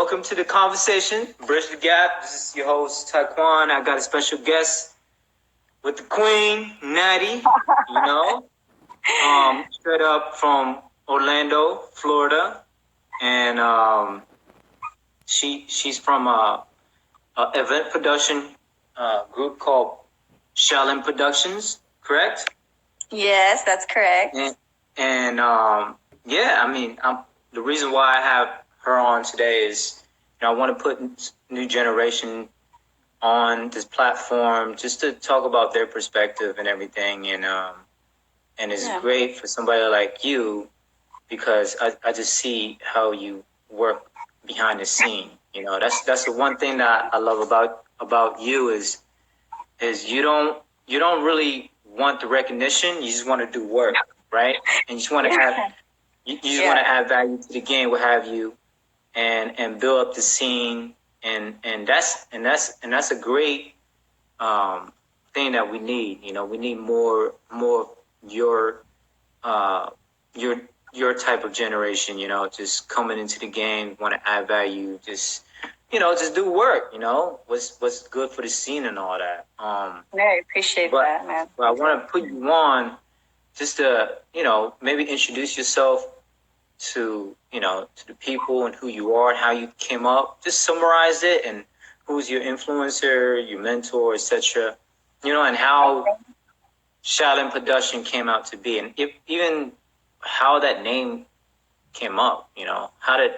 welcome to the conversation. Bridge the Gap. This is your host, Tyquan. I got a special guest with the Queen, Naty. Straight up from Orlando, Florida, and she's from a event production group called Shaolin Productions. Correct? Yes, that's correct. The reason why I have her on today is, I want to put new generation on this platform just to talk about their perspective and everything. And it's great for somebody like you because I just see how you work behind the scene. That's the one thing that I love about you is you don't really want the recognition. You just want to do work, right? And you just want to have you just want to add value to the game, what have you, and build up the scene, and that's a great thing that we need. We need more your type of generation. Just coming into the game, want to add value, just do work. What's good for the scene and all that. I appreciate that, man. But I want to put you on just to maybe introduce yourself to the people and who you are and how you came up. Just summarize it and who's your influencer, your mentor, etc. And how Shaolin Production came out to be, and even how that name came up. How did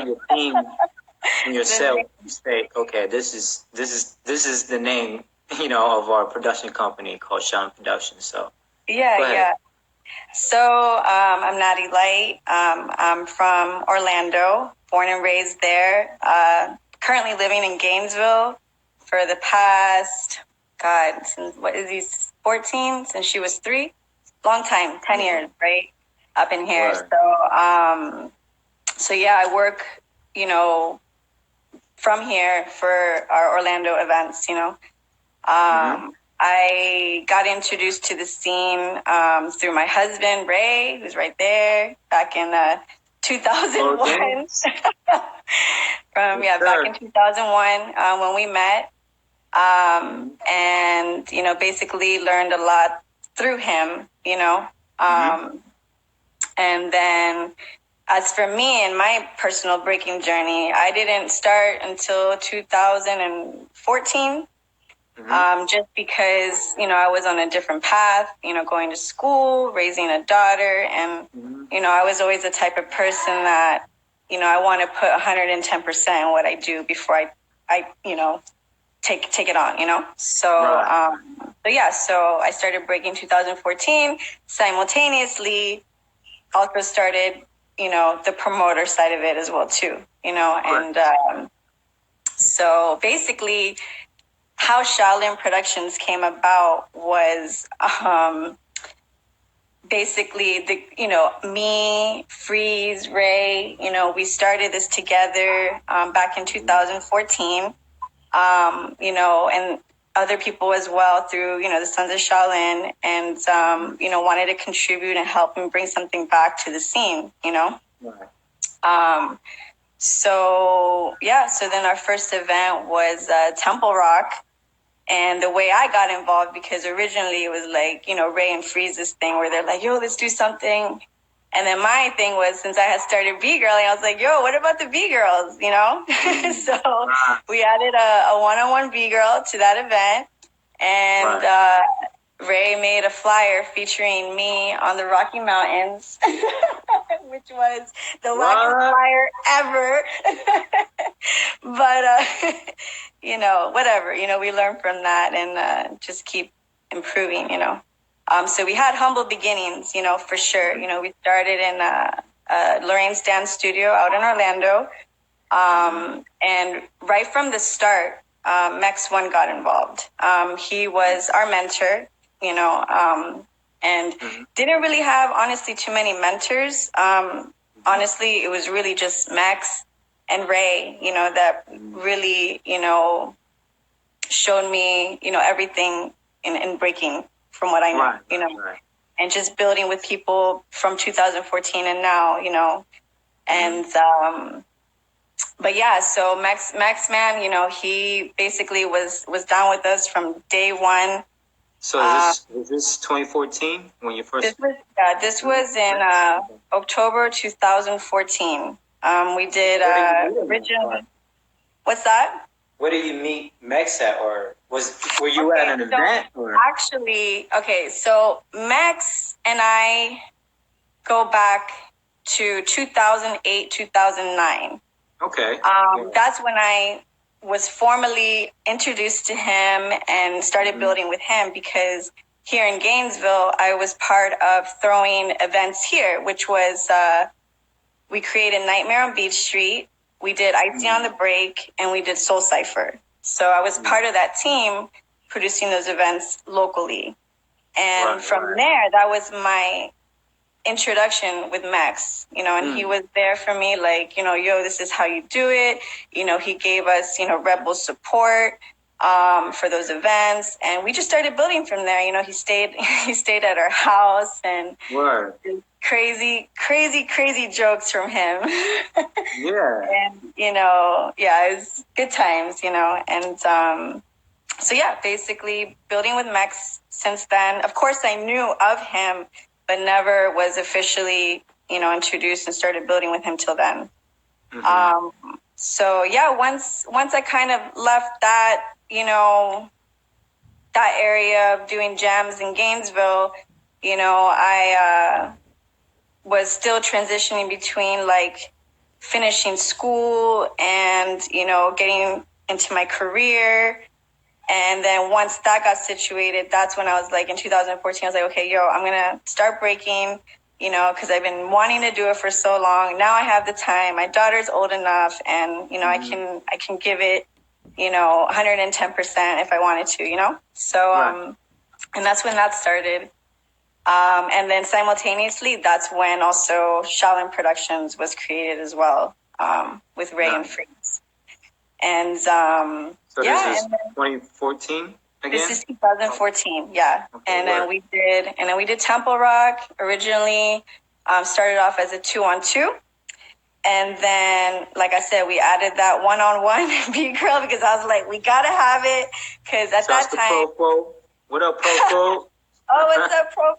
your team and yourself say, okay, this is the name of our production company called Shaolin Productions. So yeah. So I'm Naty Lite. I'm from Orlando, born and raised there. Currently living in Gainesville for the past, since 14? Since she was 3? Long time, 10 years, right? Up in here. Right. So I work, from here for our Orlando events, I got introduced to the scene through my husband, Ray, who's right there, back in 2001. Back in 2001 when we met. And, basically learned a lot through him, And then as for me and my personal breaking journey, I didn't start until 2014. Just because, I was on a different path, going to school, raising a daughter. And, I was always the type of person that, I want to put 110% in what I do before I take it on, So, so I started breaking 2014, simultaneously also started, the promoter side of it as well too, and, so basically, how Shaolin Productions came about was basically me, Freeze, Ray, we started this together back in 2014, and other people as well through, the Sons of Shaolin, and, wanted to contribute and help and bring something back to the scene, Right. So then our first event was Temple Rock. And the way I got involved, because originally it was like, Ray and Freeze's thing where they're like, yo, let's do something. And then my thing was, since I had started B-Girling, I was like, yo, what about the B-Girls, So we added a one-on-one B-Girl to that event. And Ray made a flyer featuring me on the Rocky Mountains, which was the luckiest flyer ever. But, whatever, we learn from that and just keep improving, So we had humble beginnings, for sure. We started in Lorraine's dance studio out in Orlando. And right from the start, Mex One got involved. He was our mentor, and didn't really have, honestly, too many mentors. Honestly, it was really just Mex and Ray, that really, showed me, everything in breaking from what I know, and just building with people from 2014 and now, and But yeah, so Mex man, you know, he basically was down with us from day one. So was this 2014 when you first? This was in October 2014. We did originally. What's that? Where did you meet Mex at, or were you at an event? Or? Actually, okay, so Mex and I go back to 2008, 2009. Okay. That's when I was formally introduced to him and started building with him, because here in Gainesville, I was part of throwing events here, which was we created Nightmare on Beach Street, we did Icy on the Break, and we did Soul Cypher. So I was part of that team producing those events locally. And from there, that was my introduction with Mex, you know, and he was there for me, like, you know, yo, this is how you do it. You know, he gave us, you know, Rebel support for those events, and we just started building from there. You know, he stayed at our house, and crazy jokes from him. And you know, yeah, it was good times, you know. And so yeah, basically building with Mex since then. Of course, I knew of him, but never was officially, you know, introduced and started building with him till then. So yeah, once I kind of left that, you know, that area of doing jams in Gainesville, you know, I was still transitioning between like finishing school and, you know, getting into my career. And then once that got situated, that's when I was like, in 2014, I was like, okay, yo, I'm going to start breaking, you know, because I've been wanting to do it for so long. Now I have the time. My daughter's old enough, and, you know, I can give it, you know, 110% if I wanted to, you know? So, and that's when that started. And then simultaneously, that's when also Shaolin Productions was created as well, with Ray and Freeze. And, so this is 2014 again? This is 2014, yeah. Okay, and then we did Temple Rock originally. Started off as a 2-on-2, and then, like I said, we added that 1-on-1 beat girl, because I was like, we gotta have it, because at that time. What up, Pro? Oh, what's up, Pro?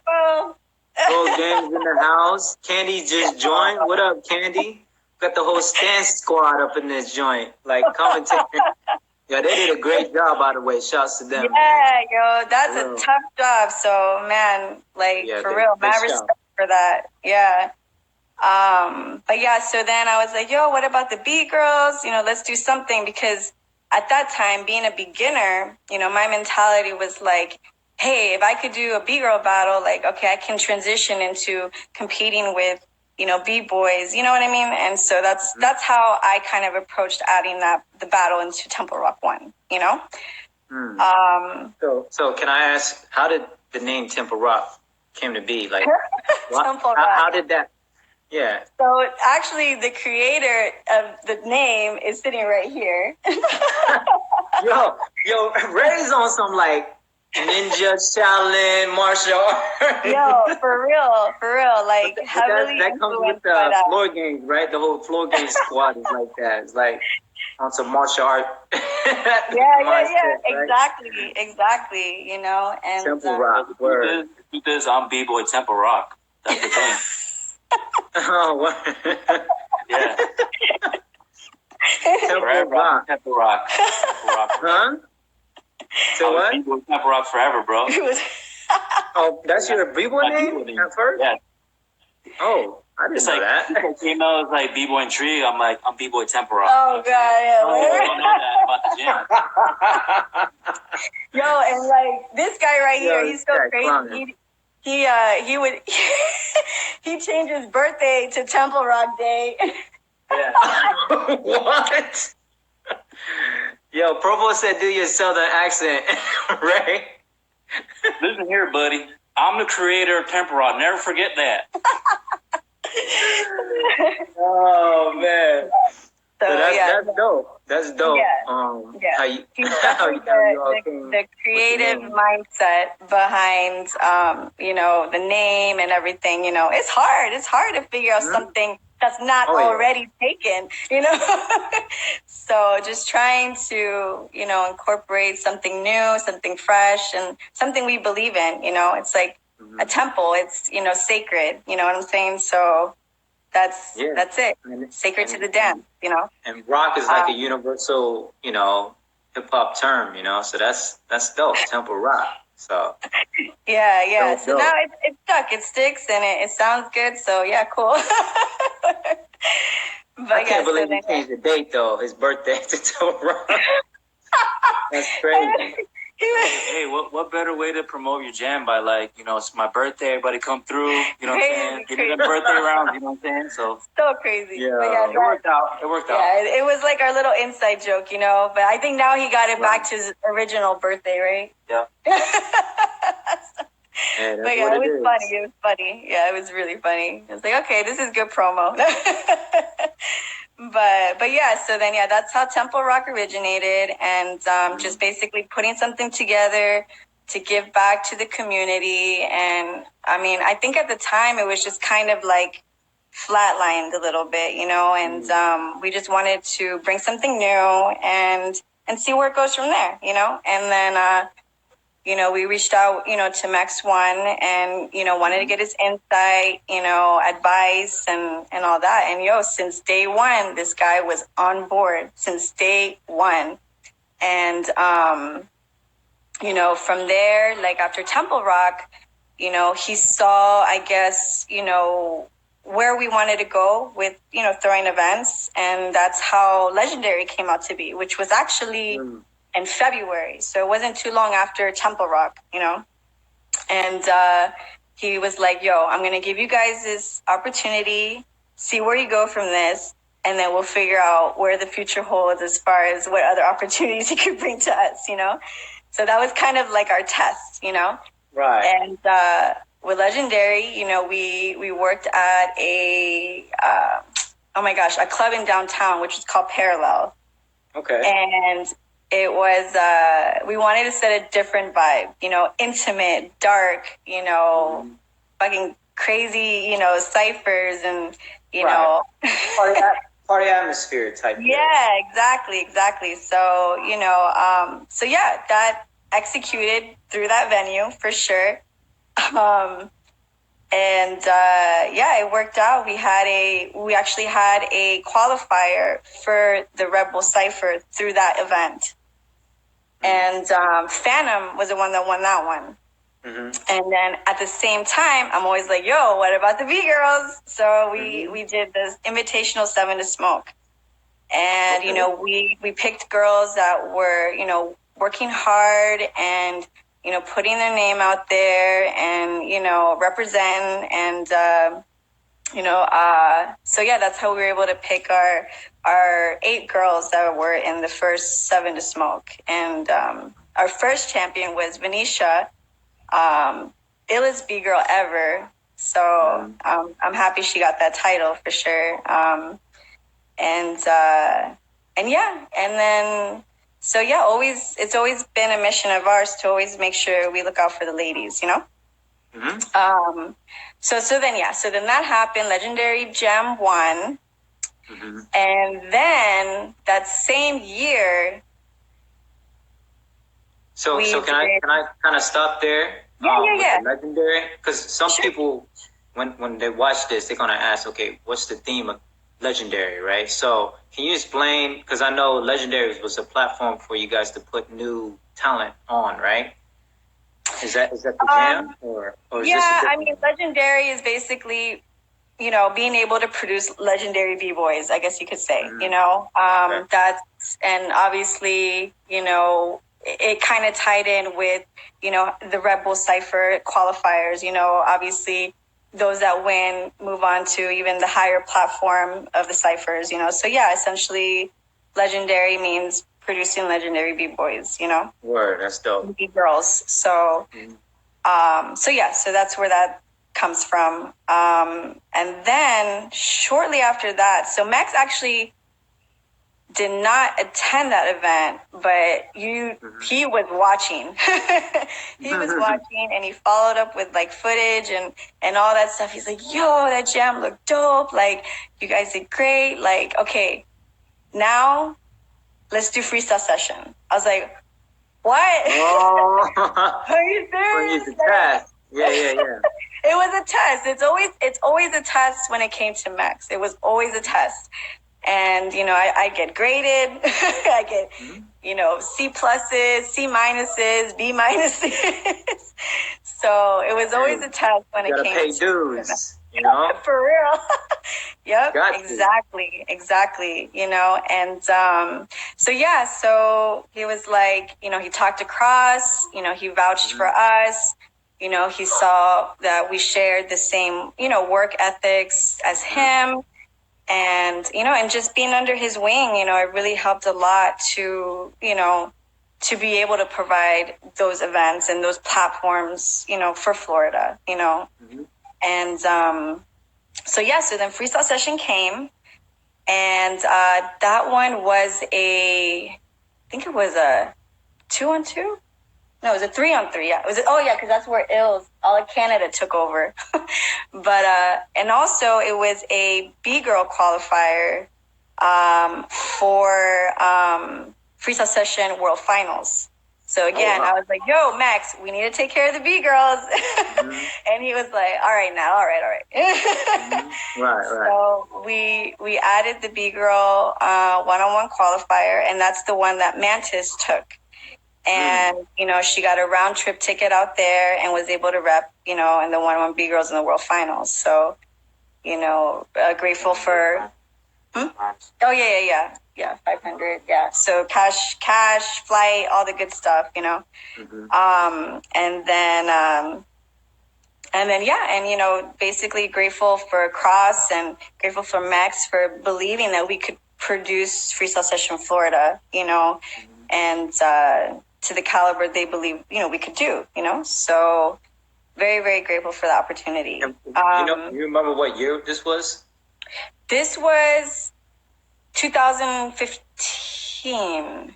Pro Games in the house. Candy just joined. What up, Candy? Got the whole stance squad up in this joint, like commentating. Yeah, they did a great job, by the way. Shouts to them. Yeah, man. Yo, that's a tough job. So, man, like, for real, mad respect for that. Yeah. But yeah, so then I was like, yo, what about the B girls? You know, let's do something, because at that time, being a beginner, you know, my mentality was like, hey, if I could do a B girl battle, like, okay, I can transition into competing with, you know, B-boys, you know what I mean? And so that's how I kind of approached adding the battle into Temple Rock 1, you know? So can I ask, how did the name Temple Rock came to be? Like, Temple Rock. How did that? Yeah. So actually, the creator of the name is sitting right here. yo, Ray's on some like ninja, Shaolin, martial arts. Yo, for real. Like, heavily that comes with the floor games, right? The whole floor game squad is like that. It's like on some martial art. Yeah. Exactly. You know, and Temple Rock. Word. Because I'm B-boy Temple Rock. That's the thing. Oh, what? Yeah. Temple Rock. Temple Rock. Huh? So what? B-boy Temple Rock forever, bro. Oh, that's your B-boy name at first? Yeah. Oh, I didn't know that. People came out as like B-boy Intrigue. I'm like, I'm B-boy Temple Rock. Oh, God, yeah. I don't know that about the gym. Yo, and like, this guy right here, he's so crazy. He would he changed his birthday to Temple Rock Day. Yeah. What? Yo, Provo said do your southern accent, right? Listen here, buddy. I'm the creator of Temple Rock. Never forget that. Oh man. So that's dope. That's dope. Yeah. He's definitely the creative mindset behind, you know, the name and everything. You know, it's hard. It's hard to figure out something that's not Oh, yeah. already taken, you know? So just trying to, you know, incorporate something new, something fresh, and something we believe in, you know? It's like a temple. It's, you know, sacred, you know what I'm saying? So that's it. Sacred to the dance, you know? And rock is like a universal, you know, hip hop term, you know, so that's dope, temple rock. So Yeah. dope, So dope. now it's stuck. It sticks and it sounds good. So yeah, cool. But I can't believe he changed the date though, his birthday to temple rock. That's crazy. Hey, what better way to promote your jam by, like, you know, it's my birthday, everybody come through, you know what I'm saying? Give me them birthday rounds, you know what I'm saying? So crazy. Yeah. But yeah, it worked out. It worked out. Yeah, it was like our little inside joke, you know. But I think now he got it back to his original birthday, right? Yeah. Yeah, But yeah, it was funny. It was funny. Yeah, it was really funny. It was like, okay, this is good promo. But yeah, so then yeah, that's how Temple Rock originated, and just basically putting something together to give back to the community. And I mean, I think at the time it was just kind of like flatlined a little bit, you know, and we just wanted to bring something new and see where it goes from there, you know. And then you know, we reached out, you know, to Mex One and, you know, wanted to get his insight, you know, advice and all that. And since day one, this guy was on board since day one. And, you know, from there, like after Temple Rock, you know, he saw, I guess, you know, where we wanted to go with, you know, throwing events. And that's how Legendary came out to be, which was actually in February. So it wasn't too long after Temple Rock, you know? And he was like, yo, I'm going to give you guys this opportunity, see where you go from this, and then we'll figure out where the future holds as far as what other opportunities he could bring to us, you know? So that was kind of like our test, you know? Right. And with Legendary, you know, we worked at a, a club in downtown, which is called Parallel. Okay. And it was, we wanted to set a different vibe, you know, intimate, dark, you know, fucking crazy, you know, ciphers and, you know. Party atmosphere type. Yeah, exactly. So, you know, that executed through that venue for sure. It worked out. We actually had a qualifier for the Rebel Cypher through that event. And Phantom was the one that won that one. And then at the same time, I'm always like, yo, what about the B-Girls? So we did this invitational 7 to Smoke. And, you know, we picked girls that were, you know, working hard and, you know, putting their name out there and, you know, representing and, so yeah, that's how we were able to pick our 8 girls that were in the first 7 to Smoke. And our first champion was Venetia, illest B-Girl ever. So I'm happy she got that title for sure. It's always been a mission of ours to always make sure we look out for the ladies, you know? So then that happened. Legendary Gem won. And then that same year. So can I kind of stop there? Yeah. The Legendary, because some people, when they watch this, they're gonna ask, okay, what's the theme of Legendary, right? So can you explain? Because I know Legendary was a platform for you guys to put new talent on, right? Is that the jam or is this I mean, Legendary is basically, you know, being able to produce legendary B-boys, I guess you could say, you know, that's, and obviously, you know, it kind of tied in with, you know, the Red Bull Cypher qualifiers, you know, obviously those that win move on to even the higher platform of the Cyphers, you know? So yeah, essentially legendary means producing legendary B-boys, you know? Word, that's dope. B-girls. So, so that's where that comes from. And then shortly after that, so Max actually did not attend that event, but he was watching. He was watching, and he followed up with like footage and all that stuff. He's like, yo, that jam looked dope. Like, you guys did great. Like, okay, now let's do freestyle session. I was like, what? Oh. Are you serious? Test. Yeah. It was a test. It's always a test when it came to Mex. It was always a test. And, you know, I get graded. I get, you know, C pluses, C minuses, B minuses. So it was always a test when it came pay to dues, you know? For real. Yep. Got Exactly. You know, and so yeah, so he was like, you know, he talked across, you know, he vouched for us. You know, he saw that we shared the same, you know, work ethics as him. And, you know, and just being under his wing, you know, it really helped a lot to, you know, to be able to provide those events and those platforms, you know, for Florida, you know. And so, yeah, so then Freestyle Session came, and that one was I think it was a 2-on-2. No, it was a 3-on-3. Yeah, because that's where all of Canada took over. But and also it was a B-girl qualifier for Freestyle Session World Finals. So again, I was like, "Yo, Max, we need to take care of the B-girls," and he was like, "All right, Right. So we added the B-girl one-on-one qualifier, and that's the one that Mantis took. And, you know, she got a round trip ticket out there and was able to rep, you know, in the 1-on-1 B girls in the World Finals. So, you know, grateful for. Oh, yeah. 500. Yeah. So cash, flight, all the good stuff, you know. And then, yeah. And, you know, basically grateful for Cross and grateful for Mex for believing that we could produce Freestyle Session Florida, you know, and, to the caliber they believe, you know, we could do, you know? So very, very grateful for the opportunity. You remember what year this was? This was 2015.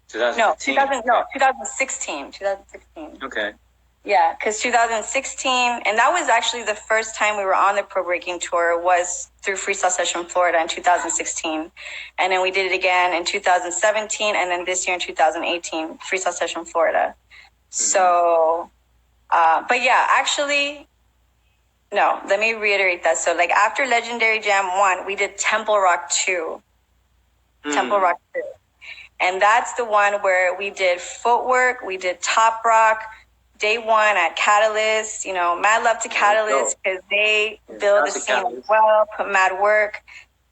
2015? 2016. Okay. Yeah, because 2016, and that was actually the first time we were on the Pro Breaking Tour was through Freestyle Session Florida in 2016. And then we did it again in 2017, and then this year in 2018, Freestyle Session Florida. So, but yeah, actually, no, let me reiterate that. So like after Legendary Jam 1, we did Temple Rock 2. Temple Rock 2. And that's the one where we did footwork, we did top rock, day one at Catalyst, you know, mad love to Catalyst because they build the scene as well, put mad work.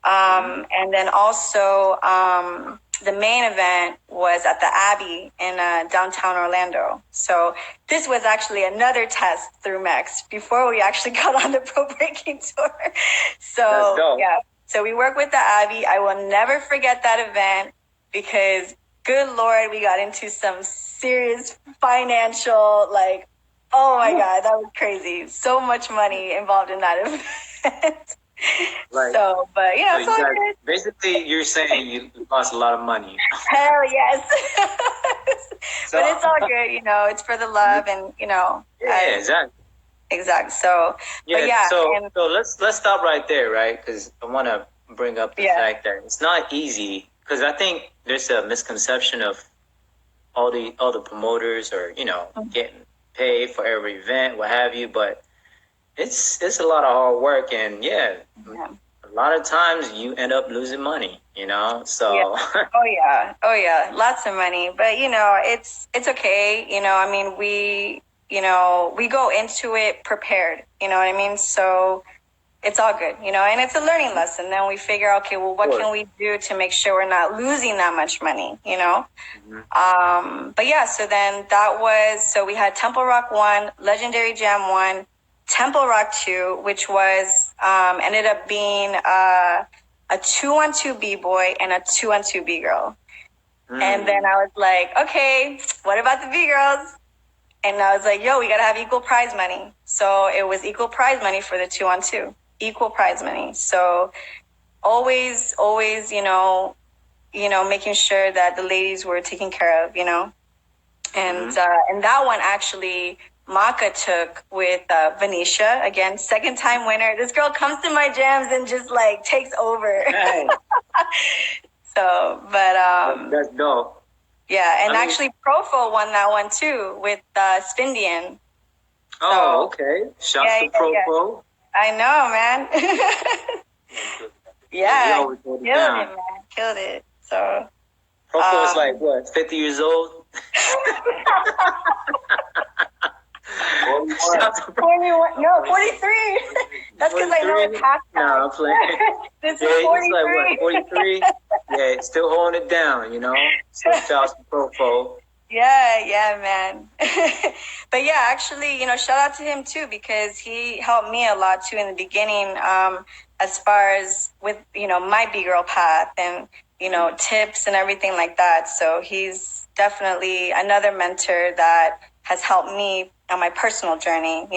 And then also the main event was at the Abbey in downtown Orlando. So this was actually another test through Mex before we actually got on the Pro Breaking Tour. So yeah, so we work with the Abbey. I will never forget that event because good Lord, we got into some serious financial, like, oh my God, that was crazy. So much money involved in that event. Right. So, but you know, it's all good. Basically, you're saying you lost a lot of money. Hell yes. But it's all good, you know, it's for the love and, you know. Yeah, exactly. So, yeah, but yeah. So let's stop right there, right? Because I want to bring up the fact that it's not easy. Because I think there's a misconception of all the promoters are, you know, getting paid for every event, what have you. But it's a lot of hard work, and a lot of times you end up losing money, you know. So oh yeah, lots of money. But you know, it's okay. You know, I mean, we go into it prepared. You know what I mean? So it's all good, you know, and it's a learning lesson. Then we figure, okay, well, what can we do to make sure we're not losing that much money, you know? But yeah, so then so we had Temple Rock 1, Legendary Jam 1, Temple Rock 2, which was, ended up being a 2-on-2 B-boy and a 2-on-2 B-girl. And then I was like, okay, what about the B-girls? And I was like, yo, we got to have equal prize money. So it was equal prize money for the 2-on-2. Equal prize money. So always, you know, making sure that the ladies were taken care of, and that one actually Maka took with Venetia. Again, second time winner. This girl comes to my jams and just like takes over. Hey, So, but that's dope. yeah, and actually Profo won that one too with Spindian. Oh, okay. Shouts to Profo. I know, man. He always hold it down. Man. Killed it. So Profo is like what, 50 years old? 41. No, 43. That's because I know it's hashtag. No, I'm playing. This is 43. He's like what, 43? Yeah, still holding it down, So shouts to Profo. Yeah, man. But yeah, actually, shout out to him too, because he helped me a lot too in the beginning, as far as with, my B-girl path and, tips and everything like that. So he's definitely another mentor that has helped me on my personal journey,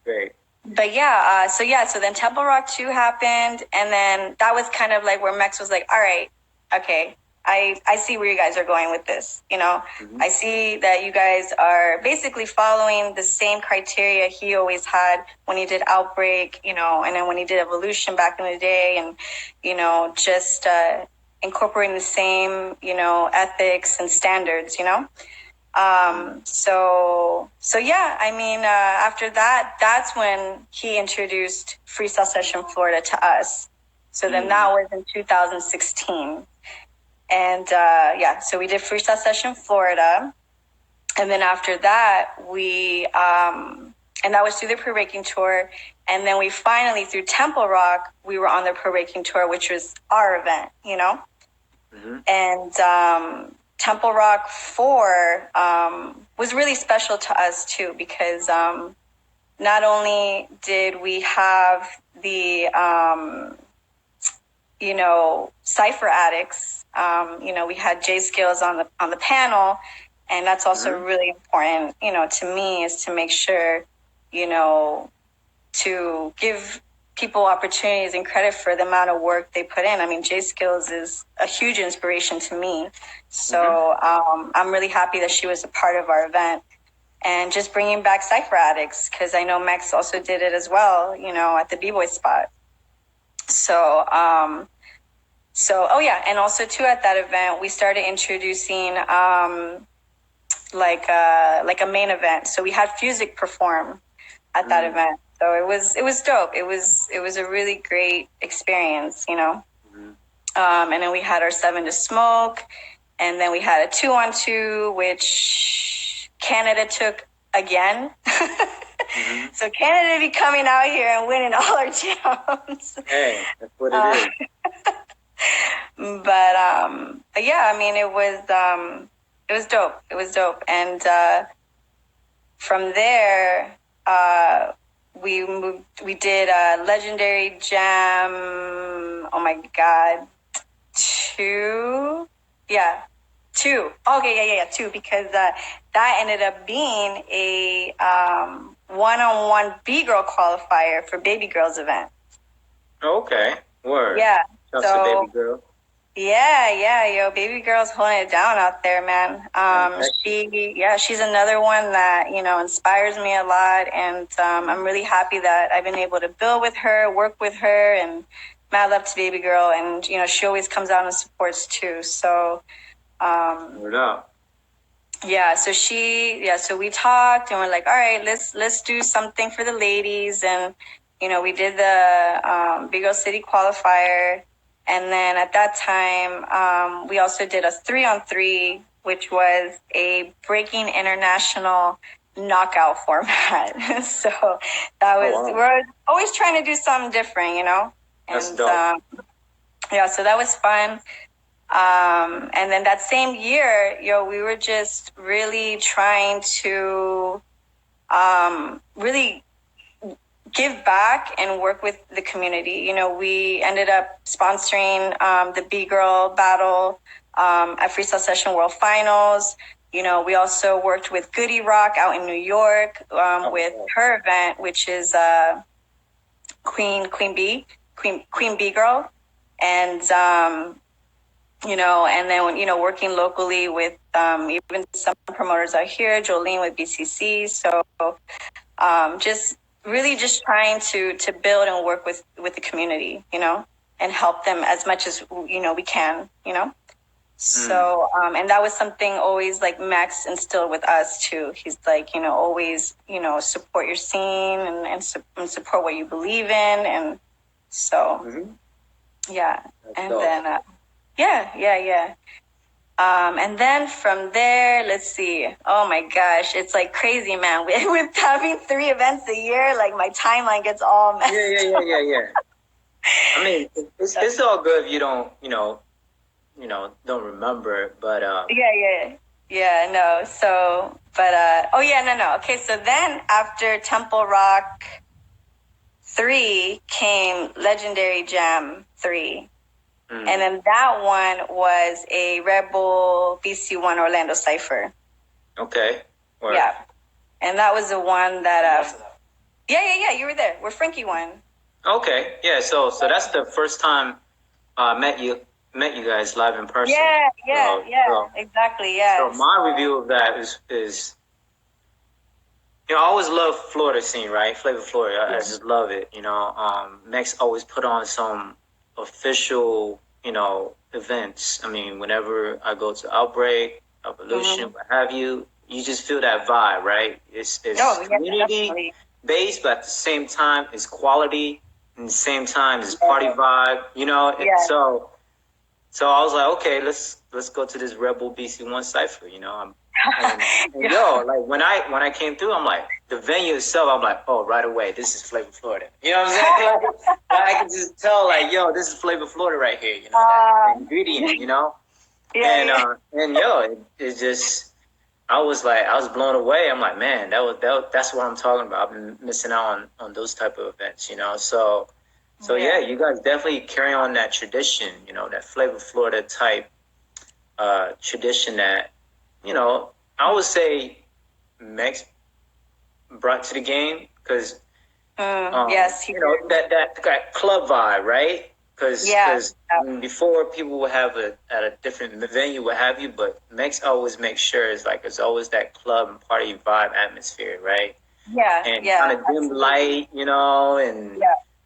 Great. But yeah, so then Temple Rock 2 happened, and then that was kind of like where Mex was like, all right, okay, I see where you guys are going with this, I see that you guys are basically following the same criteria he always had when he did Outbreak, and then when he did Evolution back in the day, and, just incorporating the same, ethics and standards, So yeah, I mean, after that, that's when he introduced Freestyle Session Florida to us. So then that was in 2016. And so we did Freestyle Session Florida. And then after that, and that was through the Breakin tour. And then we finally, through Temple Rock, we were on the Breakin tour, which was our event, And Temple Rock 4 was really special to us too, because not only did we have the cypher addicts, we had J Skills on the panel, and that's also really important, to me, is to make sure, to give people opportunities and credit for the amount of work they put in. I mean, J Skills is a huge inspiration to me. So I'm really happy that she was a part of our event, and just bringing back cypher addicts, because I know Mex also did it as well, at the B-Boy spot. So, and also too at that event, we started introducing like a main event. So we had Fusic perform at that event. So it was dope. It was a really great experience, And then we had our 7 to Smoke, and then we had a 2-on-2, which Canada took again. So Canada be coming out here and winning all our jams. Hey, that's what it is. But yeah, I mean, it was dope. It was dope. And from there, we did a legendary jam. Oh my God. 2. Yeah. 2. Okay. Yeah. 2, because that ended up being a one-on-one B-girl qualifier for Baby Girls event. Okay. Word. Yeah. Shouts to Baby Girl. Yeah, yo, Baby Girl's holding it down out there, man. She's another one that, inspires me a lot, and I'm really happy that I've been able to build with her, work with her, and mad love to Baby Girl, and, she always comes out and supports too, so... Word up. Yeah, so we talked, and we're like, all right, let's do something for the ladies, and, we did the Big O City qualifier. And then at that time, we also did a 3-on-3, which was a Breakin international knockout format. So that was, we're always trying to do something different, That's dope. So that was fun. And then that same year, we were just really trying to really give back and work with the community. We ended up sponsoring the B-Girl battle at Freestyle Session World Finals. We also worked with Goody Rock out in New York with her event, which is Queen B Girl. And, and then, working locally with even some promoters out here, Jolene with BCC. So just really just trying to build and work with the community, and help them as much as, we can, So, and that was something always like Max instilled with us too. He's like, always, support your scene and support what you believe in. And so, yeah. That's And dope. then, yeah. And then from there, let's see. Oh my gosh, it's like crazy, man. With having 3 events a year, like my timeline gets all messed up. Yeah. I mean, it's all good if you don't, don't remember, but Yeah, no. So, but no. Okay, so then after Temple Rock 3 came Legendary Jam 3. And then that one was a Red Bull BC1 Orlando Cypher. Okay. Word. Yeah. And that was the one that yeah, you were there. Where Frankie won. Okay. Yeah, so that's the first time I met you guys live in person. Yeah, exactly. Yeah. So my review of that is I always love Florida scene, right? Flava Florida. I just love it. Mex always put on some official, events. I mean, whenever I go to Outbreak, Evolution, what have you, you just feel that vibe, right? It's community based, but at the same time, it's quality. And the same time, it's party vibe. So I was like, okay, let's go to this Rebel BC1 Cypher. Like when I came through, I'm like, the venue itself, I'm like, oh, right away, this is Flava Florida. You know what I'm saying? Like, I can just tell, like, this is Flava Florida right here. That ingredient. It's just, I was blown away. I'm like, man, that's what I'm talking about. I've been missing out on those type of events. So you guys definitely carry on that tradition. That Flava Florida type tradition that, I would say Mex brought to the game because yes, that club vibe, right? Because before people would have at a different venue, what have you, but Mex always makes sure it's always that club and party vibe atmosphere, right? And kind of dim light, and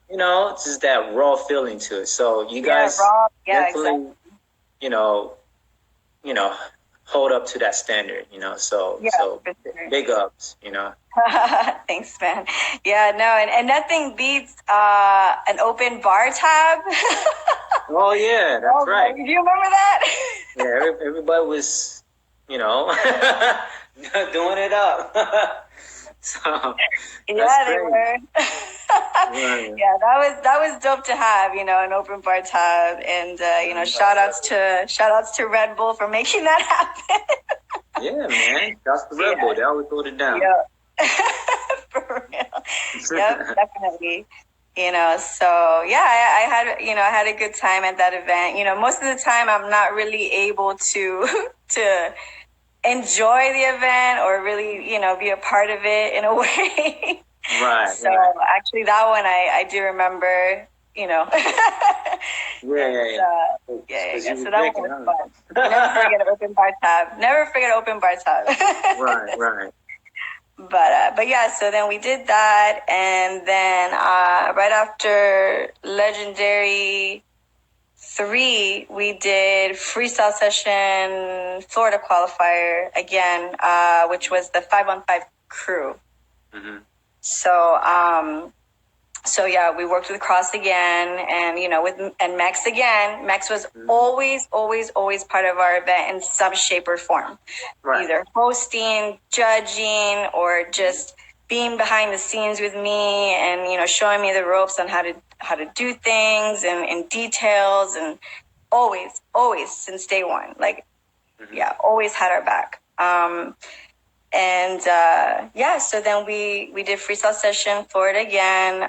it's just that raw feeling to it. So you guys definitely, hold up to that standard, so big ups, Thanks, man. Yeah, no, and nothing beats an open bar tab. Oh yeah, that's right. Do you remember that? Yeah, everybody was, doing it up. So they were. Right. Yeah, that was dope to have, an open bar tab, and shout outs to Red Bull for making that happen. Yeah, man, that's the Red Bull. They always hold it down. Yeah. For real. Yep, definitely. So yeah, I had a good time at that event. Most of the time I'm not really able to enjoy the event or really, be a part of it in a way. Right. So actually that one I do remember, Yeah. So that one was fun. Never forget open bar tab. Never forget open bar tab. Right. But yeah, so then we did that, and then right after Legendary 3, we did freestyle session Florida qualifier again, which was the 5-on-5 crew. Mm-hmm. So yeah, we worked with Cross again, and with Mex again. Mex was always part of our event in some shape or form, either hosting, judging, or just being behind the scenes with me, and showing me the ropes on how to do things and details, and always since day one, always had our back. So then we did freestyle session Florida again,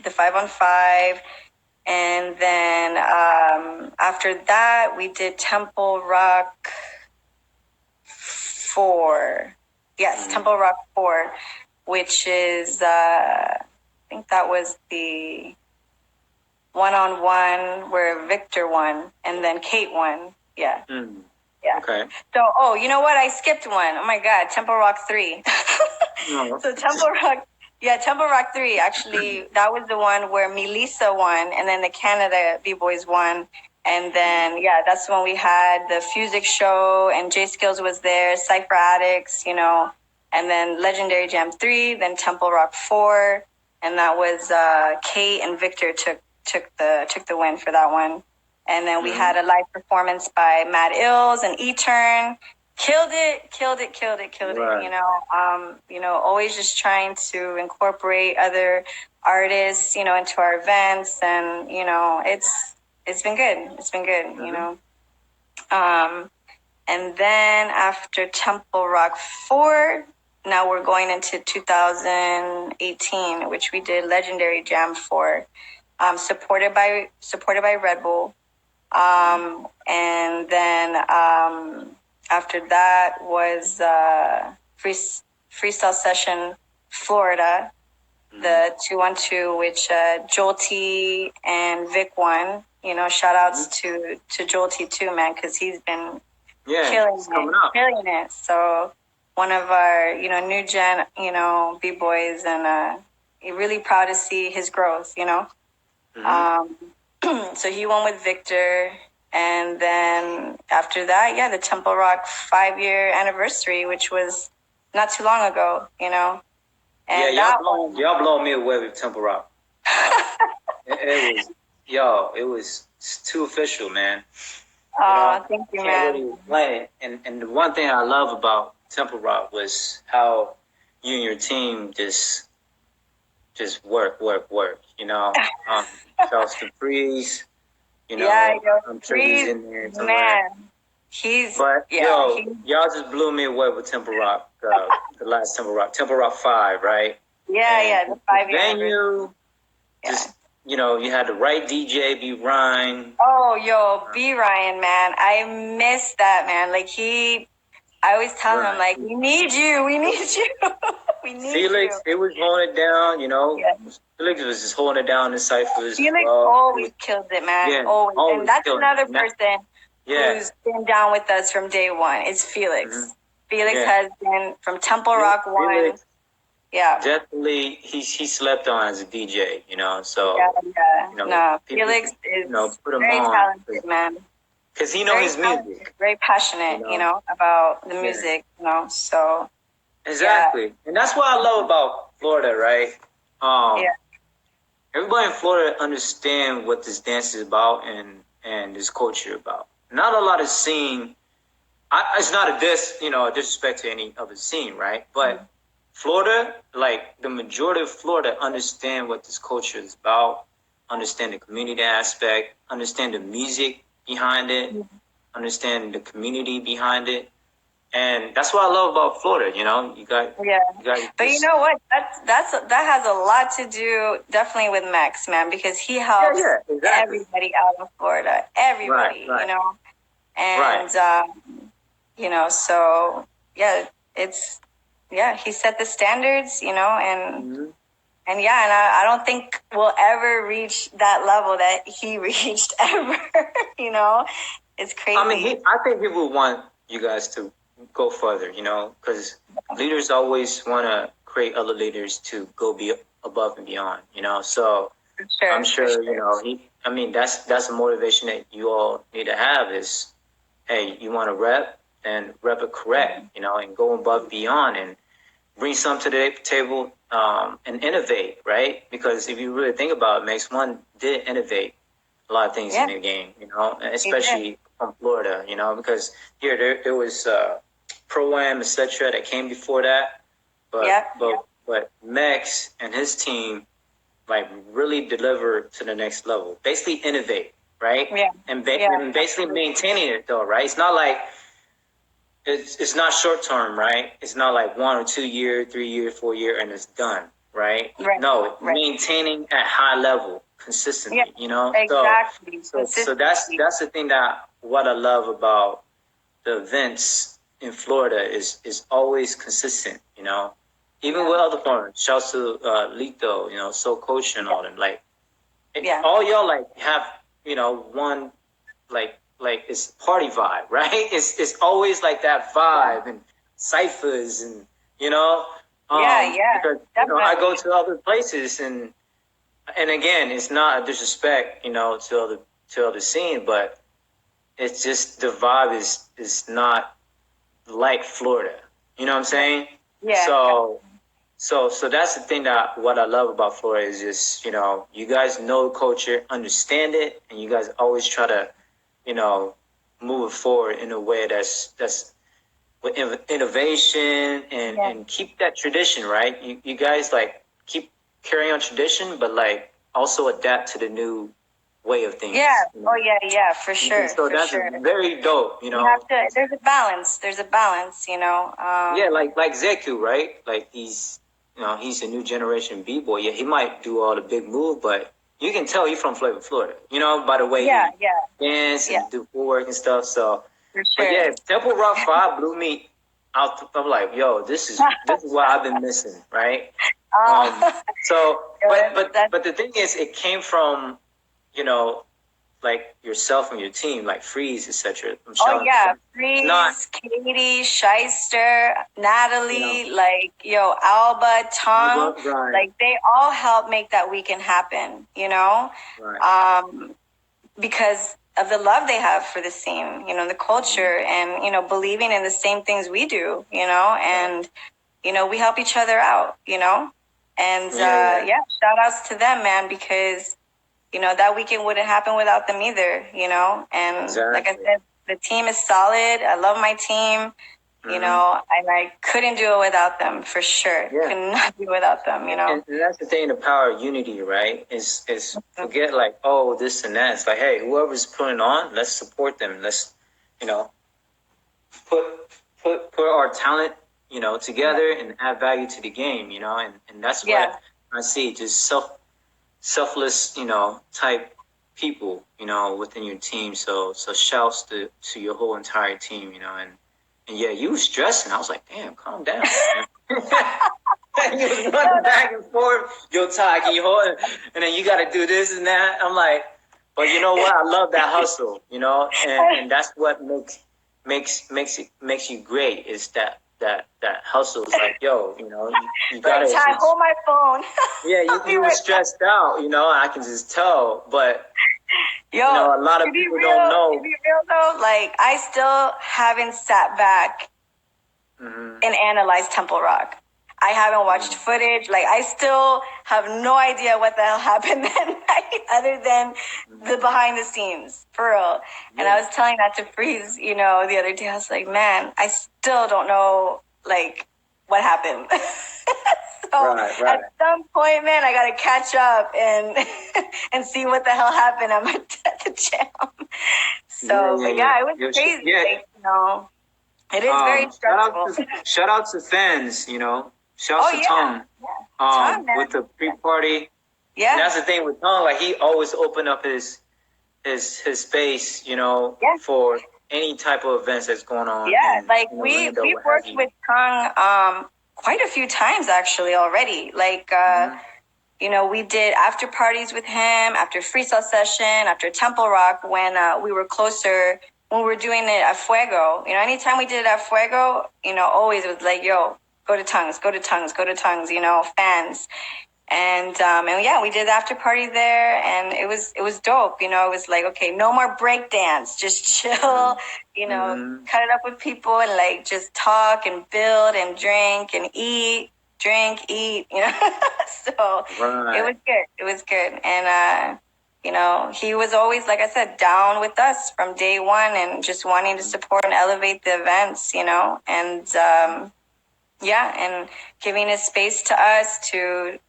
the 5-on-5, and then after that we did Temple Rock 4. Yes, Temple Rock 4, which is I think that was the 1-on-1 where Victor won, and then Kate won. Yeah. Yeah. Okay. So, you know what? I skipped one. Oh my God, Temple Rock 3. No. So Temple Rock 3, actually, that was the one where Melissa won, and then the Canada B-Boys won. And then, that's when we had the Fusic show, and J Skills was there, Cypher Addicts, you know, and then Legendary Jam 3, then Temple Rock 4, and that was Kate and Victor took the win for that one. And then we had a live performance by Mad Ills and E-Turn. Killed it. You know, always just trying to incorporate other artists, you know, into our events, and you know, it's been good. You know. And then after Temple Rock 4, now we're going into 2018, which we did Legendary Jam 4, supported by Red Bull. And then after that was Freestyle Session Florida, the 2-on-2, which Jolty and Vic won. You know, shout outs to Jolty too, man, because he's been killing it. So one of our, you know, new gen, you know, B-boys, and really proud to see his growth, you know. So he won with Victor, and then after that, the Temple Rock 5-year anniversary, which was not too long ago, you know. And y'all blow me away with Temple Rock. It was too official, man. Oh, thank you, man. Really explain it. And the one thing I love about Temple Rock was how you and your team just work. You know, Charles to Freeze. You know, I'm sure he's in there somewhere. Man, y'all just blew me away with Temple Rock. The last Temple Rock 5, right? Yeah, the 5-year venue. Just you know, you had the right DJ, B Ryan. Oh, B Ryan, man, I miss that, man. Like I always tell him, like, we need you. We need Felix, you. it was holding it down, you know. Felix was just holding it down in ciphers. Felix always kills it, man. Yeah, always. And that's another person who's been down with us from day one. It's Felix. Felix has been from Temple Rock 1. Definitely, he slept on as a DJ, you know. So you know, no, people, Felix is put him very on, talented, man. Because he knows his music. Very passionate, you know, about the music, you know. So exactly, and that's what I love about Florida, right? Everybody in Florida understand what this dance is about and this culture about. Not a lot of scene. It's not a disrespect to any other scene, right? But Florida, like the majority of Florida, understand what this culture is about, understand the community aspect, understand the music behind it, understand the community behind it. And that's what I love about Florida, you know. But you know what? That has a lot to do definitely with Mex, man, because he helps everybody out in Florida. Everybody, you know. And you know, so he set the standards, you know, and I don't think we'll ever reach that level that he reached ever. You know, it's crazy. I mean, I think he would want you guys to go further, you know, because leaders always want to create other leaders to go above and beyond, you know. So I'm sure, you know, that's a motivation that you all need to have is, hey, you want to rep and rep it correct, you know, and go above and beyond and bring something to the table and innovate, right? Because if you really think about it, Mex One did innovate a lot of things in the game, you know, especially from Florida, you know, because here there was Pro-Am, etc. that came before that, but Mex and his team like really delivered to the next level, basically innovate, right? And basically maintaining it though, right? It's not like it's not short term, right? It's not like 1 or 2 year, 3 year, 4 year, and it's done, right? No, maintaining at high level consistently, you know. Exactly. So that's the thing that what I love about the events in Florida is always consistent, you know. Even with other foreigners, shouts to Lito, you know, So Coach and all them. Like all y'all like have, you know, one like it's party vibe, right? It's always like that vibe and ciphers and you know, because you know I go to other places and again it's not a disrespect, you know, to other scene, but it's just the vibe is not like Florida. You know what I'm saying? Yeah. So that's the thing that what I love about Florida is just, you know, you guys know the culture, understand it, and you guys always try to, you know, move it forward in a way that's with innovation and keep that tradition, right? You guys like keep carrying on tradition, but like also adapt to the new way of things. Yeah. You know? Oh yeah, for sure. So that's very dope, you know. You have to, there's a balance, you know. Yeah, like Zeku, right? Like he's, you know, he's a new generation b-boy. Yeah, he might do all the big move, but you can tell he's from Flava Florida, you know, by the way he dance and do footwork and stuff. So, for sure. But yeah, Temple Rock 5 blew me out. I'm like, yo, this is what I've been missing, right? But the thing is, it came from, you know, like yourself and your team, like Freeze, etc. Freeze, Katie, Shyster, Natalie, Alba, Tom, like they all helped make that weekend happen, you know, because of the love they have for the scene, you know, the culture, and you know, believing in the same things we do, you know, and you know, we help each other out, you know, and shout outs to them, man, because you know, that weekend wouldn't happen without them either, you know? And like I said, the team is solid. I love my team, you know, and I couldn't do it without them for sure. Could not do it without them, you know? And that's the thing, the power of unity, right? Is forget like, oh, this and that. It's like, hey, whoever's putting on, let's support them. Let's, you know, put our talent, you know, together and add value to the game, you know? And that's what I see, just selfless, you know, type people, you know, within your team. So shouts to your whole entire team, you know, and yeah, you was stressing. I was like, damn, calm down. You was running back and forth. Yo, Ty, can you hold it? And then you got to do this and that. I'm like, but you know what? I love that hustle, you know, and that's what makes you great is that hustle. Is like, yo, you know, you gotta hold my phone. You were stressed out, you know. I can just tell, but you know, a lot of people don't know. To be real though, like I still haven't sat back and analyzed Temple Rock. I haven't watched footage. Like I still have no idea what the hell happened that night, other than the behind the scenes, for real. And I was telling that to Freeze, you know, the other day. I was like, man, I still don't know, like, what happened. So at some point, man, I gotta catch up and see what the hell happened at the gym. So, it was crazy. Like, you know, it is very stressful. Shout out to fans, you know. Shout out to Tom. With the pre-party. Yeah. And that's the thing with Tom, like he always opened up his space, you know, for any type of events that's going on. Yeah, like we've worked with Tong quite a few times actually already. Like you know, we did after parties with him, after freestyle session, after Temple Rock when we were closer, when we were doing it at Fuego. You know, anytime we did it at Fuego, you know, always it was like, yo, go to tongues, you know, fans. And we did the after party there, and it was dope. You know, it was like, okay, no more break dance, just chill, you know, cut it up with people and like just talk and build and drink and eat, you know. So it was good. And you know, he was always, like I said, down with us from day one and just wanting to support and elevate the events, you know, and and giving his space to us to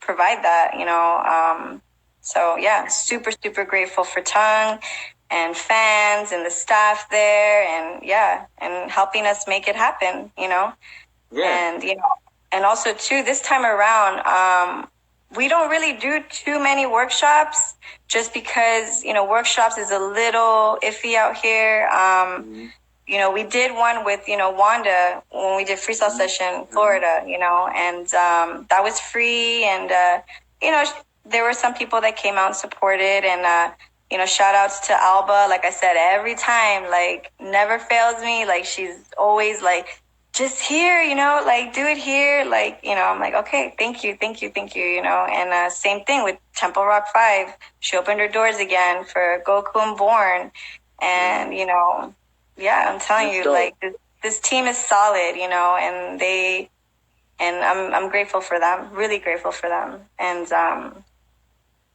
provide that, you know. So yeah, super, super grateful for Tongue and fans and the staff there, and helping us make it happen, you know. And you know, and also too, this time around, we don't really do too many workshops just because, you know, workshops is a little iffy out here. You know, we did one with, you know, Wanda when we did freestyle session Florida, you know, and that was free. And, you know, there were some people that came out and supported, and shout outs to Alba. Like I said, every time, like, never fails me. Like, she's always like, just here, like, do it here. Like, I'm like, okay, thank you. And same thing with Temple Rock 5. She opened her doors again for Goku and Born. And, yeah, I'm telling you, like, this team is solid, and I'm grateful for them, really grateful for them. And,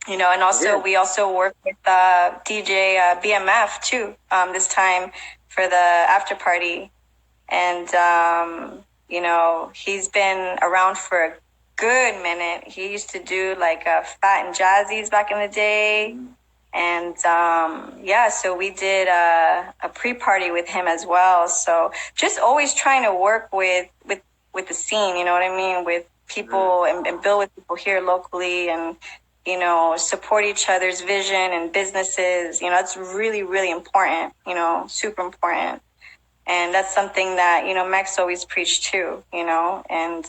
and also we also work with DJ BMF too, this time for the after party. And, he's been around for a good minute. He used to do like Fat and Jazzy's back in the day. And, so we did a pre-party with him as well. So just always trying to work with the scene, you know what I mean? With people and build with people here locally, and, support each other's vision and businesses. It's really, really important, super important. And that's something that, Mex always preached too, and,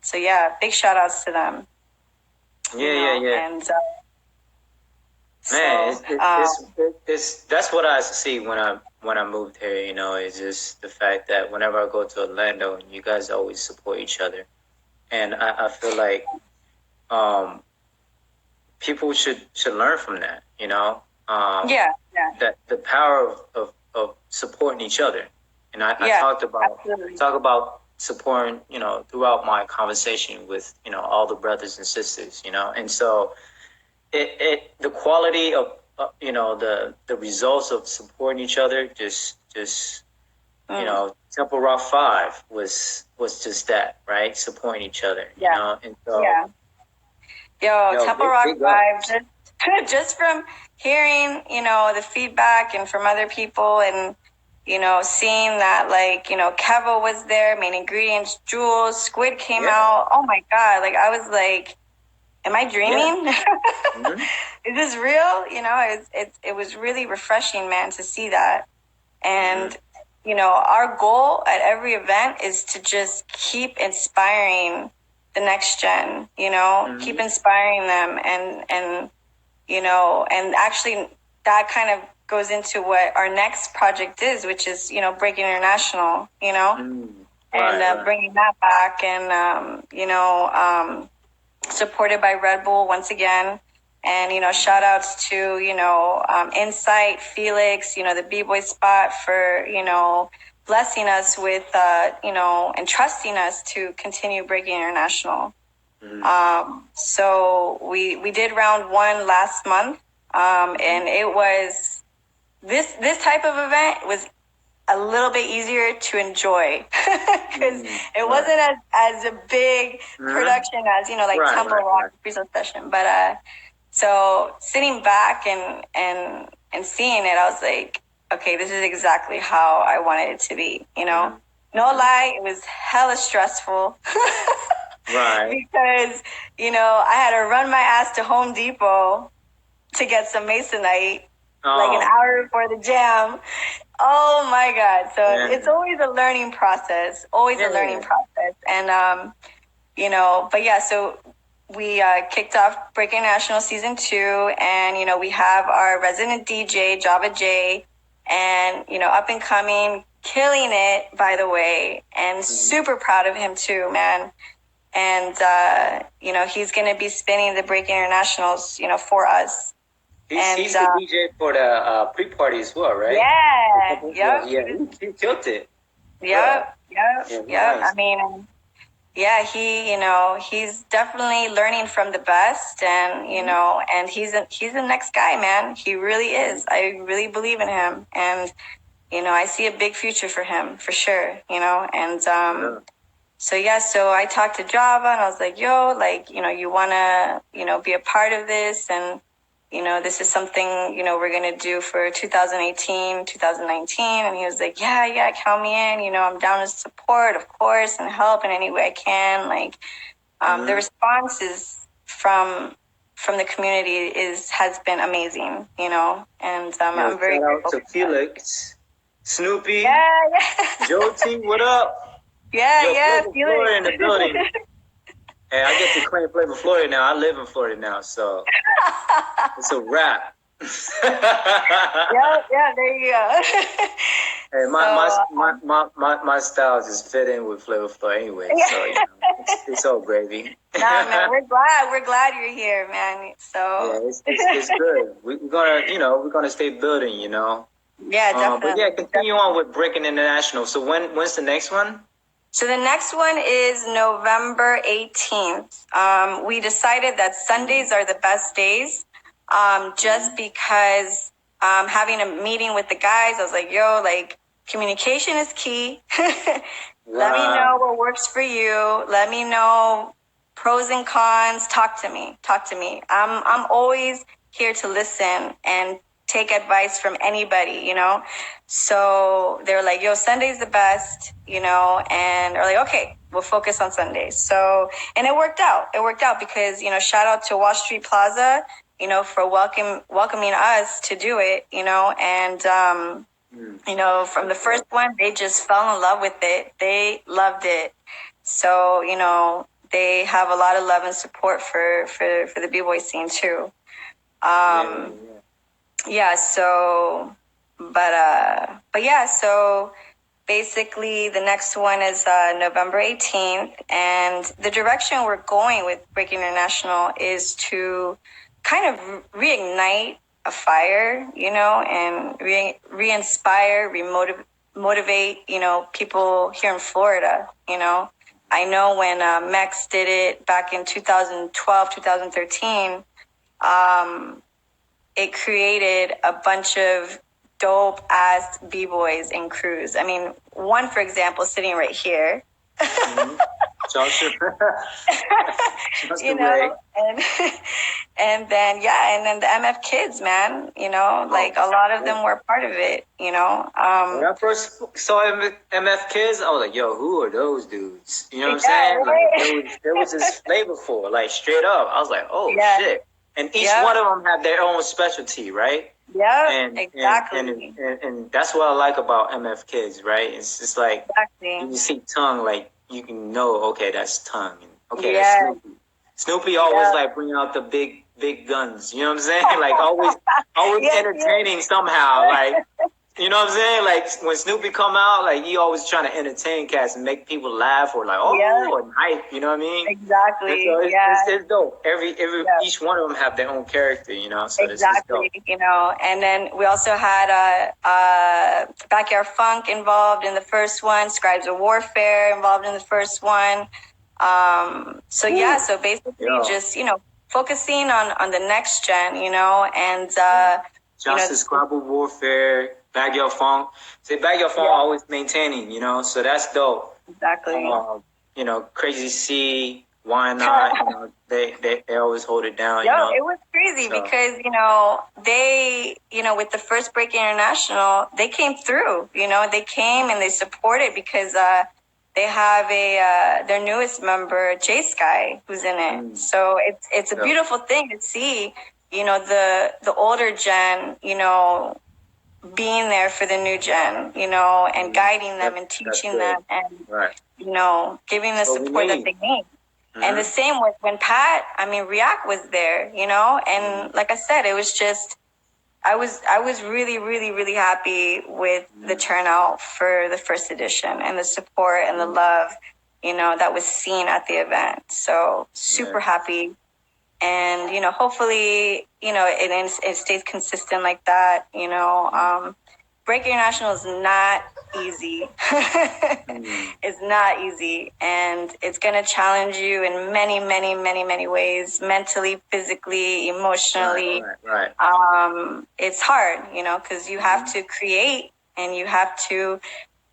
so yeah, big shout outs to them. Yeah. And, man, it's that's what I see when I moved here. It's just the fact that whenever I go to Orlando, you guys always support each other, and I feel like people should learn from that. That the power of supporting each other, and I talk about supporting throughout my conversation with all the brothers and sisters, and so. The quality of the results of supporting each other just Temple Rock 5 was just that, right? Supporting each other, and so Temple Rock 5, just from hearing the feedback and from other people, and seeing that, like, Kevo was there, main ingredients, Jules, Squid came out. Oh my God, like, I was like, am I dreaming? Is this real? It was really refreshing, man, to see that. And, our goal at every event is to just keep inspiring the next gen, keep inspiring them. And actually that kind of goes into what our next project is, which is, Breakin International, and bringing that back, and, supported by Red Bull once again. And, shout outs to, Insight, Felix, the B-Boy Spot for, blessing us with, and trusting us to continue Breakin International. So we did round 1 last month. And it was, this type of event was a little bit easier to enjoy because it wasn't as a big production as, like Temple Rock freestyle session. But, so sitting back and seeing it, I was like, okay, this is exactly how I wanted it to be, No lie, it was hella stressful. Because, I had to run my ass to Home Depot to get some masonite, like an hour before the jam. Oh my God. So it's always a learning process, And, but yeah, so we kicked off Breakin National Season 2, and, we have our resident DJ, Java J, and, up and coming, killing it, by the way, and super proud of him too, man. And, he's going to be spinning the Breakin Internationals, for us. He's the DJ for the pre-party as well, right? Yeah. He killed it. Yep. Nice. I mean, he's definitely learning from the best, and and he's the next guy, man. He really is. I really believe in him, and I see a big future for him for sure. And so I talked to Java, and I was like, yo, like, you wanna be a part of this, and this is something, we're going to do for 2018, 2019. And he was like, yeah, count me in. I'm down to support, of course, and help in any way I can. Like, the responses from the community has been amazing, and I'm very grateful. Shout out to Felix, Snoopy, yeah. Joe T, what up? Yeah, Flava Florida Felix. in the building. Hey, I get to claim Flava Florida now. I live in Florida now, so it's a wrap. Yeah, there you go. Hey, So, my style just fit in with Flava Florida anyway, so it's all gravy. nah, man, we're glad you're here, man. Yeah, So, it's good. We're gonna stay building, yeah, But yeah, definitely. continue on with Breakin International. So when's the next one? So the next one is November 18th. We decided that Sundays are the best days, just because having a meeting with the guys, I was like, yo, like, communication is key. Let me know what works for you. Let me know pros and cons. Talk to me. I'm always here to listen and take advice from anybody, So they're like, yo, Sunday's the best, and they're like, okay, we'll focus on Sundays. So, and it worked out. It worked out because, shout out to Wall Street Plaza, for welcoming us to do it, and, from the first one, they just fell in love with it. They loved it. So, they have a lot of love and support for the B-boy scene too. Yeah, so, but yeah, so basically the next one is November 18th, and the direction we're going with Breakin International is to kind of reignite a fire, and re-inspire, motivate, people here in Florida, I know when Mex did it back in 2012, 2013, it created a bunch of dope ass b-boys and crews. I mean, one, for example, sitting right here. And then the MF kids, man, like a lot of them were part of it, When I first saw MF Kids, I was like, yo, who are those dudes? You know what I'm saying? Right. Like, there was this flavor for, like, straight up. I was like, oh, shit. And each one of them had their own specialty, right? Yeah, exactly. And that's what I like about MF Kids, right? It's just like, you see tongue, like, you can know, okay, that's tongue. And, okay, that's Snoopy. Snoopy always, like, bring out the big guns. You know what I'm saying? Like, always entertaining somehow. Like, you know what I'm saying? Like, when Snoopy come out, like, he always trying to entertain cats and make people laugh or like, and hype. You know what I mean? Exactly. So it's dope. Each one of them have their own character, So exactly. And then we also had Backyard Funk involved in the first one. Scribes of Warfare involved in the first one. So basically, just focusing on the next gen, and Justice, Scribe of Warfare, Backyard Funk. Backyard Funk always maintaining, so that's dope. Exactly. Crazy C, why not? They always hold it down. It was crazy because they with the first Breakin International, they came through. They came and they supported because they have their newest member, J Sky, who's in it. So it's a beautiful thing to see. The older gen, being there for the new gen, and guiding them and teaching them and, giving the support that they need. And the same with when React was there, and like I said, it was just, I was really, really, really happy with the turnout for the first edition and the support and the love, that was seen at the event. So super happy. And, hopefully, it stays consistent like that. Breakin International is not easy. It's not easy. And it's going to challenge you in many, many, many, many ways, mentally, physically, emotionally. Right. It's hard, because you have to create and you have to,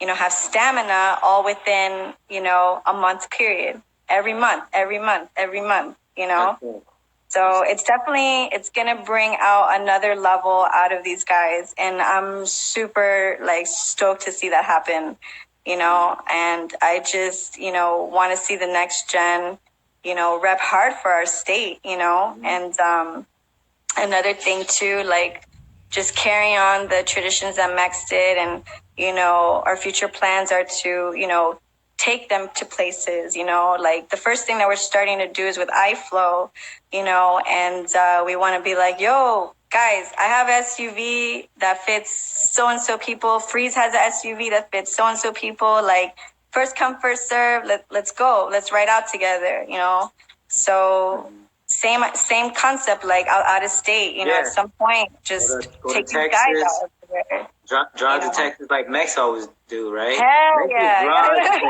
have stamina all within, a month period. Every month. So it's going to bring out another level out of these guys. And I'm super stoked to see that happen, and I just, want to see the next gen, rep hard for our state, and another thing too, just carry on the traditions that Mex did. And, our future plans are to, take them to places, like the first thing that we're starting to do is with iFlow, and we want to be like, yo, guys, I have an SUV that fits so-and-so people. Freeze has an SUV that fits so-and-so people. Like, first come, first serve. Let's go. Let's ride out together, So same concept, like out of state, at some point, just go take to these Texas, guys out of there. drive to Texas like Mex always do, right? Hell yeah. Drive to Texas.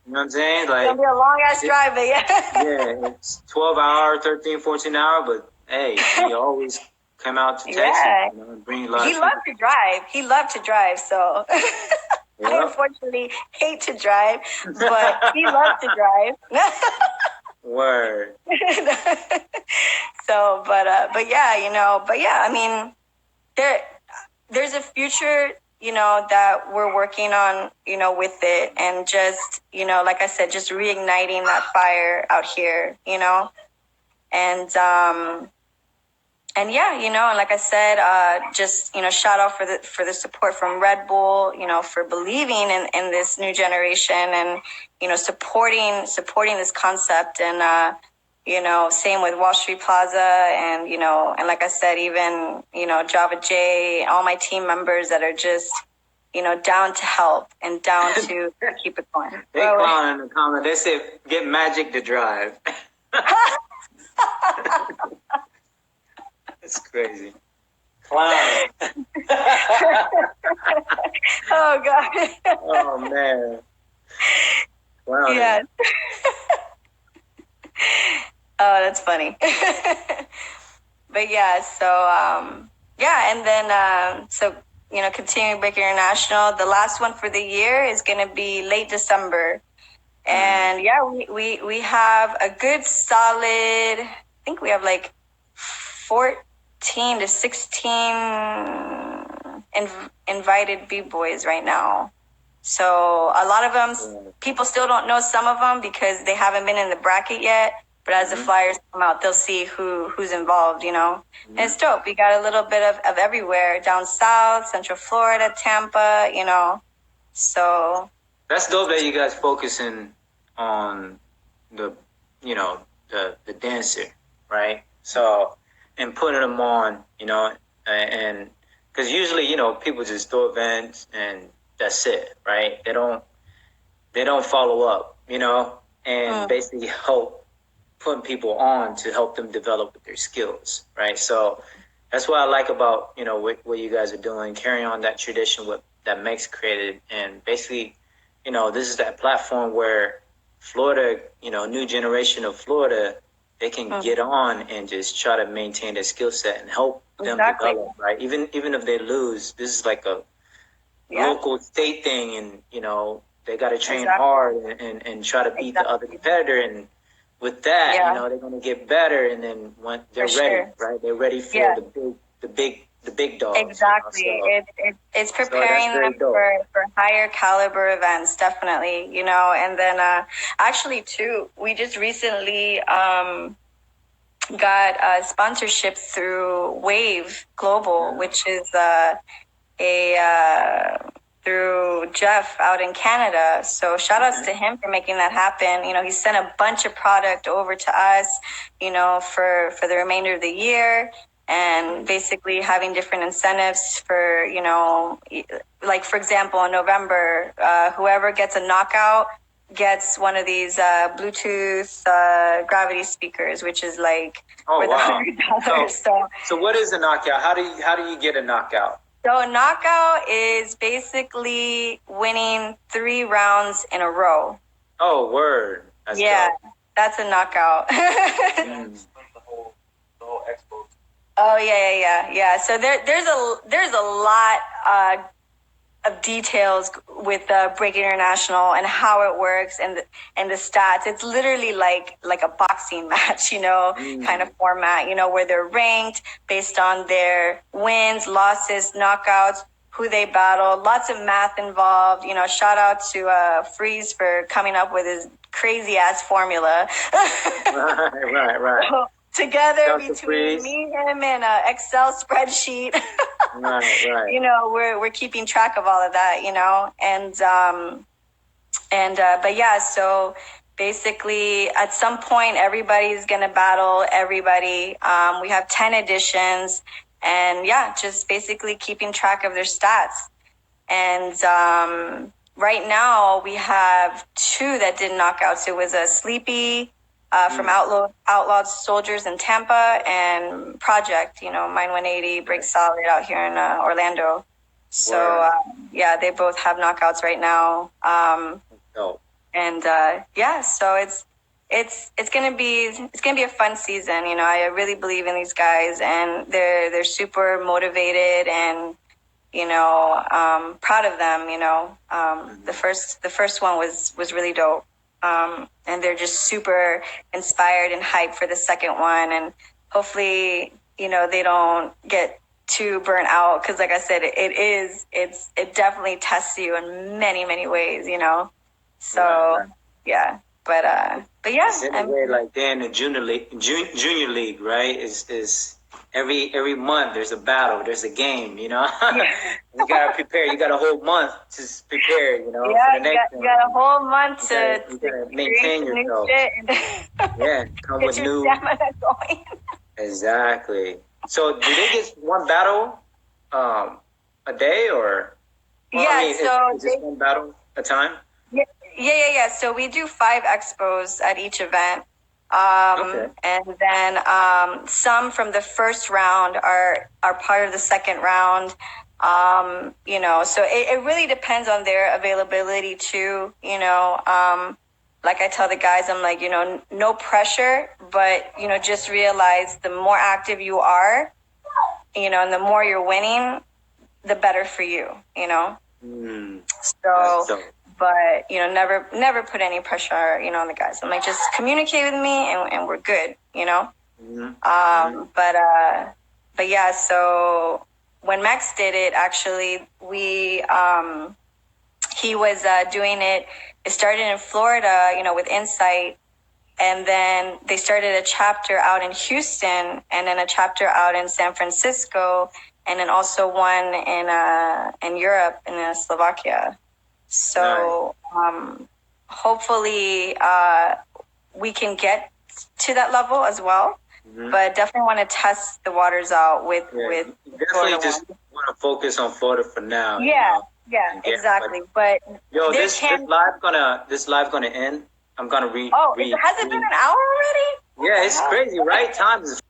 You know what I'm saying? Like, it's gonna be a long ass drive, but yeah, it's 12 hour, 13, 14 hour, but hey, he always come out to Texas, and bring a lot he loved to drive. He loved to drive, so I unfortunately hate to drive, but he loved to drive. Word. So, but yeah, I mean, there's a future, that we're working on, with it, and just, like I said, just reigniting that fire out here, and yeah, and like I said, just, shout out for the support from Red Bull, for believing in this new generation, and, supporting this concept, and, same with Wall Street Plaza, and, and like I said, even, Java J, all my team members that are just, down to help and down to keep it going. They clown in the comment. They say, get Magic to drive. It's crazy. Clown. Oh, God. Oh, man. Clown. Yeah. Oh, that's funny. But yeah, so, and then, so, continuing Breakin International, the last one for the year is going to be late December. And yeah, we have a good solid, I think we have like 14 to 16 invited B-boys right now. So a lot of them, people still don't know some of them because they haven't been in the bracket yet. But as the flyers come out, they'll see who's involved, And it's dope. We got a little bit of everywhere, down south, Central Florida, Tampa, So that's dope that you guys focusing on the dancer, right? So, and putting them on, and because usually, people just throw events and that's it, right? They don't follow up, and basically help putting people on to help them develop their skills, right? So that's what I like about, what you guys are doing, carrying on that tradition that Mex created. And basically, this is that platform where Florida, new generation of Florida, they can get on and just try to maintain their skill set and help them develop, right? Even if they lose, this is like a local state thing, and, they got to train hard and try to beat the other competitor. And with that, they're going to get better, and then when they're ready, right? They're ready for the big dogs. Exactly. So, it's preparing them for higher caliber events, definitely. And then actually too, we just recently got a sponsorship through Wave Global, which is through Jeff out in Canada. So shout outs to him for making that happen. He sent a bunch of product over to us, for the remainder of the year, and basically having different incentives for, like for example, in November, whoever gets a knockout gets one of these Bluetooth gravity speakers, which is like worth $100. So what is a knockout? How do you get a knockout? So a knockout is basically winning 3 rounds in a row. Oh, word. That's dope. That's a knockout. The whole expo. Oh yeah. So there's a lot of details with Breakin International and how it works and the stats. It's literally like a boxing match, kind of format, where they're ranked based on their wins, losses, knockouts, who they battle. Lots of math involved. Shout out to Freeze for coming up with his crazy ass formula. Right. So, together between me, him, and an Excel spreadsheet. Right. We're keeping track of all of that, and But yeah, so basically at some point everybody's gonna battle everybody. We have 10 editions, and yeah, just basically keeping track of their stats. And right now we have 2 that did knockouts. It was a Sleepy from Outlawed Soldiers in Tampa, and Project, Mine 180, Break Solid out here in Orlando. So yeah, they both have knockouts right now. And yeah, so it's gonna be a fun season. I really believe in these guys, and they're super motivated, and proud of them. The first one was really dope, and they're just super inspired and hyped for the second one, and hopefully they don't get too burnt out, because like I said, it definitely tests you in many ways. So right. yeah, but yeah, in a way, like they're in the junior league, right? Is every month there's a battle, there's a game, Yeah. You gotta prepare. You got a whole month to prepare, Yeah, for the next you got a whole month you gotta maintain yourself. Yeah, come get with your new. stamina going. Exactly. So, do they get one battle, a day, or? Well, Yeah, I mean, so is this one battle a time? yeah. So we do 5 expos at each event. Okay. And then some from the first round are part of the second round. So it really depends on their availability too. Like I tell the guys, I'm like, no pressure, but just realize the more active you are, and the more you're winning, the better for you. So, but never put any pressure, on the guys. I'm like, just communicate with me, and we're good. But yeah, so when Mex did it, actually, he was doing it. It started in Florida, with Insight, and then they started a chapter out in Houston, and then a chapter out in San Francisco, and then also one in Europe, in Slovakia. So hopefully we can get to that level as well. But definitely want to test the waters out with definitely Florida just want to focus on Florida for now. Yeah, exactly. But this live gonna end. I'm gonna read. Has it been an hour already? Yeah, it's crazy, right? Time is